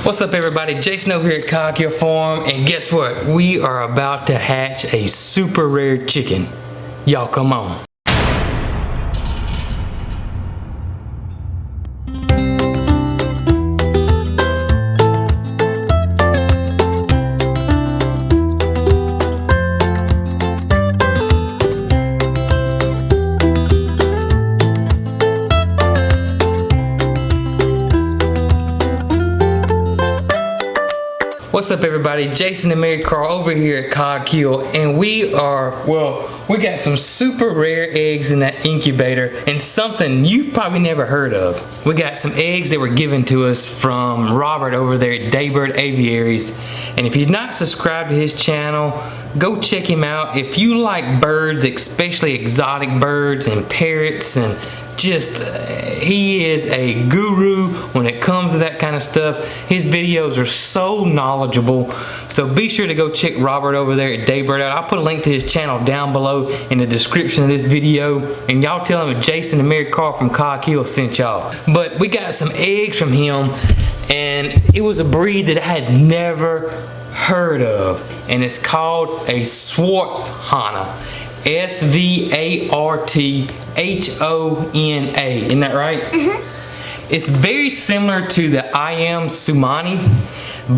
What's up everybody, Jason over here at Cog Hill Farm, and guess what? We are about to hatch a super rare chicken. Y'all come on. What's up everybody, Jason and Mary Carl over here at Cog Hill, and we got some super rare eggs in that incubator and something you've probably never heard of. We got some eggs that were given to us from Robert over there at Daybird Aviaries, and if you're not subscribed to his channel, go check him out. If you like birds, especially exotic birds and parrots, and he is a guru when it comes to that kind of stuff. His videos are so knowledgeable, so be sure to go check Robert over there at Daybird out. I'll put a link to his channel down below in the description of this video, and y'all tell him Jason and Mary Carl from Cog Hill sent y'all. But we got some eggs from him, and it was a breed that I had never heard of, and it's called a Svart Hona. S-V-A-R-T-H-O-N-A. Isn't that right? Mm-hmm. It's very similar to the Ayam Cemani,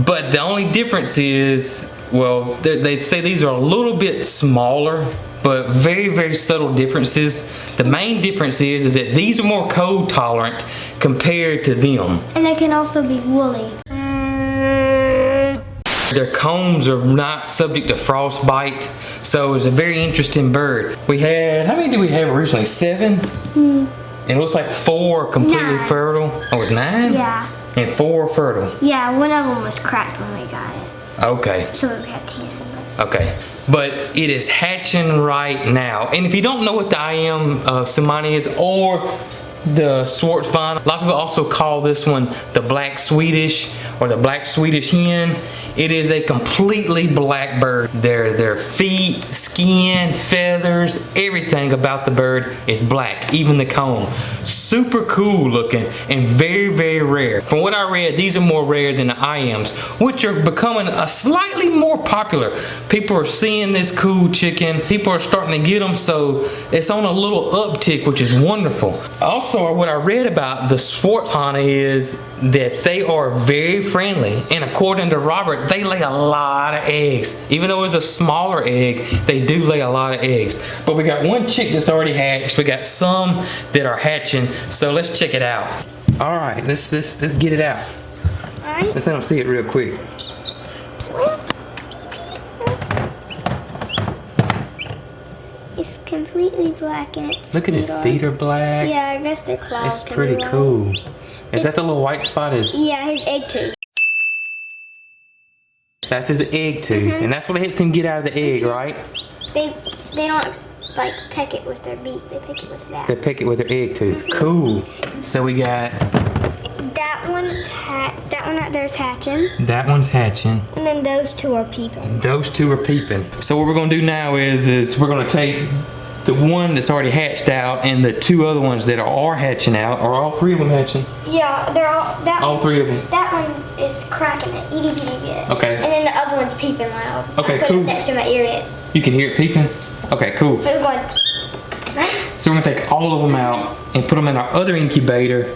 but the only difference is, well, they say these are a little bit smaller, but very, very subtle differences. The main difference is that these are more cold tolerant compared to them. And they can also be woolly. Their combs are not subject to frostbite, so it's a very interesting bird. We had, how many did we have originally? 7? And it looks like 4 completely 9. fertile. Oh, it's 9? Yeah. And 4 fertile. Yeah, one of them was cracked when we got it. Okay. So we had 10. Okay. But it is hatching right now. And if you don't know what the Ayam Cemani is, or the Svart Hona, a lot of people also call this one the black Swedish or the black Swedish hen. It is a completely black bird. Their feet, skin, feathers, everything about the bird is black, even the comb. Super cool looking and very, very rare. From what I read, these are more rare than the Ayams, which are becoming a slightly more popular. People are seeing this cool chicken. People are starting to get them, so it's on a little uptick, which is wonderful. Also, what I read about the Svart Hona is that they are very friendly, and according to Robert, they lay a lot of eggs. Even though it's a smaller egg, they do lay a lot of eggs. But we got one chick that's already hatched. We got some that are hatching, so let's check it out. All right, let's get it out. All right. Let's let them see it real quick. It's completely black, and its Look at his feet are black. Yeah, I guess their claws. It's pretty cool. Is that the little white spot? Yeah, his egg tooth. That's his egg tooth, and that's what helps him get out of the egg, right? They don't like peck it with their beak. They peck it with that. They peck it with their egg tooth. Cool. So we got that one's that one right there is hatching. That one's hatching. And then those 2 are peeping. Those 2 are peeping. So what we're gonna do now is we're gonna take the one that's already hatched out and the 2 other ones that are hatching out. Are all 3 of them hatching? Yeah, they're all. 3 of them. That one is cracking it, itty bitty bit. Okay. And then the other one's peeping loud. Okay, I put cool. it next to my ear. You can hear it peeping? Okay, cool. We're going. So we're gonna take all of them out and put them in our other incubator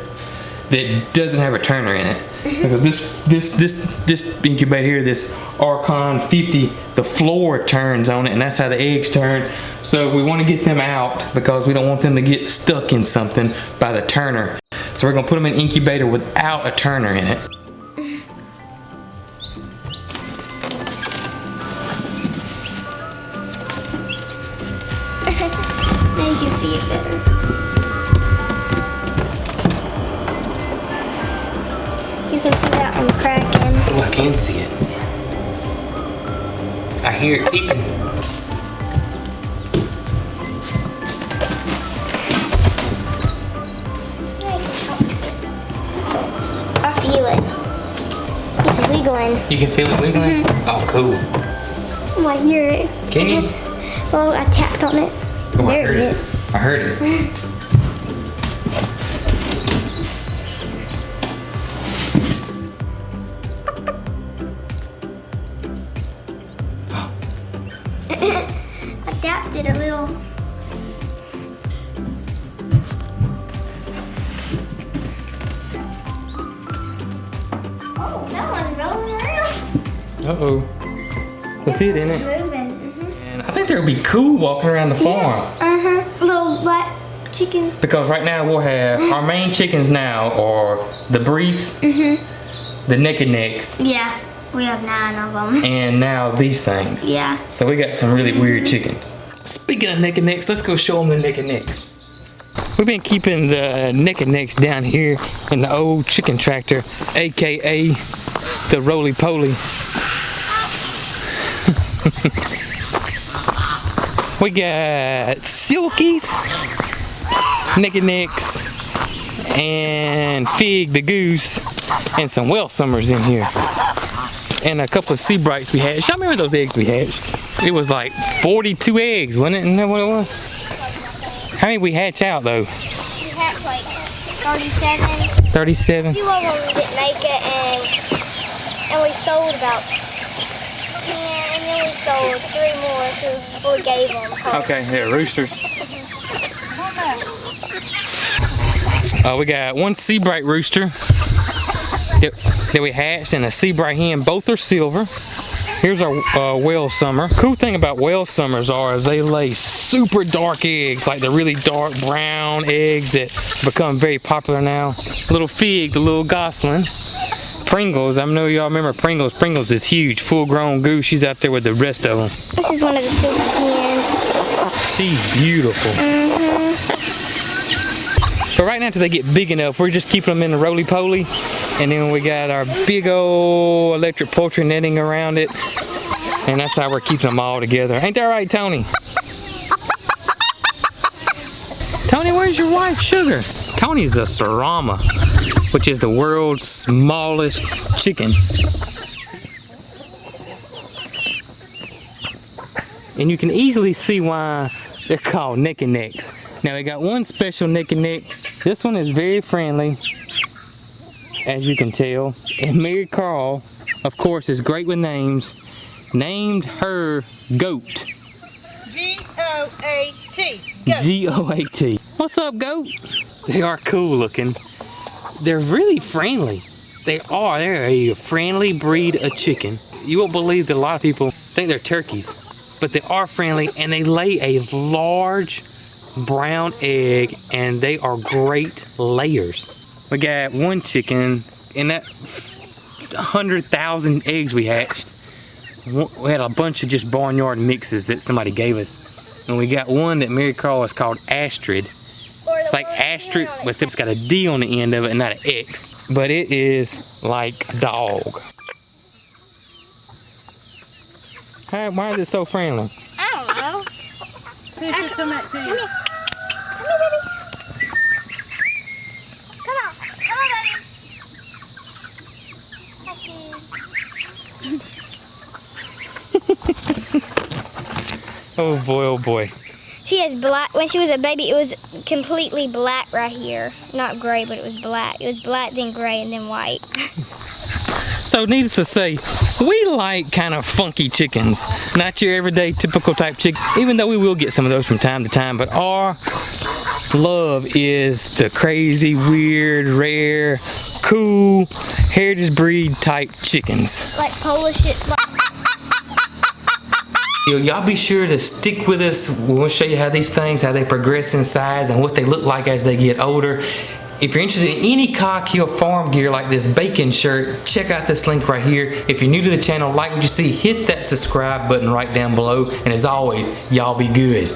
that doesn't have a turner in it. Because this incubator here, this Archon 50, the floor turns on it, and that's how the eggs turn. So we want to get them out because we don't want them to get stuck in something by the turner. So we're gonna put them in an incubator without a turner in it. Now you can see it better. You can see that one cracking. Oh, I can see it. I hear it peeping. I feel it. It's wiggling. You can feel it wiggling? Oh, cool. Oh, I hear it. Can you? Well, I tapped on it. Oh, I There heard it it. is. I heard it. did a little. Oh, that one's rolling around. Uh-oh. Let's see it, isn't it? Moving. And I think they'll be cool walking around the farm. Little black chickens. Because right now we'll have our main chickens now are the Brees, the Naked Necks, Yeah, we have 9 of them. and now these things. Yeah. So we got some really weird chickens. Speaking of Naked Necks, let's go show them the Naked Necks. We've been keeping the Naked Necks down here in the old chicken tractor, aka the roly-poly. We got Silkies, Naked Necks, and Fig the Goose, and some Well Summers in here. And a couple of Sea Brights we hatched. I remember those eggs we hatched. It was like 42 eggs, wasn't it? Isn't that what it was? How many we hatch out though? We hatched like 37. 37? A few of them didn't make it, and we sold about 10, and then we sold 3 more, so we gave them. Okay, they're roosters. We got one Sea Bright rooster that we hatched and a Sea Bright hen. Both are silver. Here's our Well Summer. Cool thing about Well Summers is they lay super dark eggs, like the really dark brown eggs that become very popular now. Little Fig, the little gosling. Pringles, I know y'all remember Pringles. Pringles is huge, full-grown goose. She's out there with the rest of them. This is one of the silver hens. She's beautiful. But right now, until they get big enough, we're just keeping them in the roly-poly. And then we got our big old electric poultry netting around it. And that's how we're keeping them all together. Ain't that right, Tony? Tony, where's your wife, Sugar? Tony's a Serama, which is the world's smallest chicken. And you can easily see why they're called Naked Necks. Now we got one special Naked Neck. This one is very friendly, as you can tell. And Mary Carl, of course, is great with names. Named her Goat. G-O-A-T. G-O-A-T. What's up, Goat? They are cool looking. They're really friendly. They are. They're a friendly breed of chicken. You won't believe that a lot of people think they're turkeys, but they are friendly and they lay a large brown egg and they are great layers. We got one chicken in that 100,000 eggs we hatched. We had a bunch of just barnyard mixes that somebody gave us. And we got one that Mary Carl is called Astrid. It's like Astrid, but it's got a D on the end of it and not an X. But it is like a dog. Why is it so friendly? I don't know. See if she'll come back to you. Come here, baby. Come on. Come on, baby. Oh boy, oh boy. She has black. When she was a baby, it was completely black right here. Not gray, but it was black. It was black, then gray, and then white. So needless to say, we like kind of funky chickens. Not your everyday typical type chicken, even though we will get some of those from time to time, but our love is the crazy, weird, rare, cool, heritage breed type chickens. Like Polish it. Y'all be sure to stick with us. We'll show you how these things, how they progress in size and what they look like as they get older. If you're interested in any Cog Hill Farm gear like this bacon shirt, check out this link right here. If you're new to the channel, like what you see, hit that subscribe button right down below. And as always, y'all be good.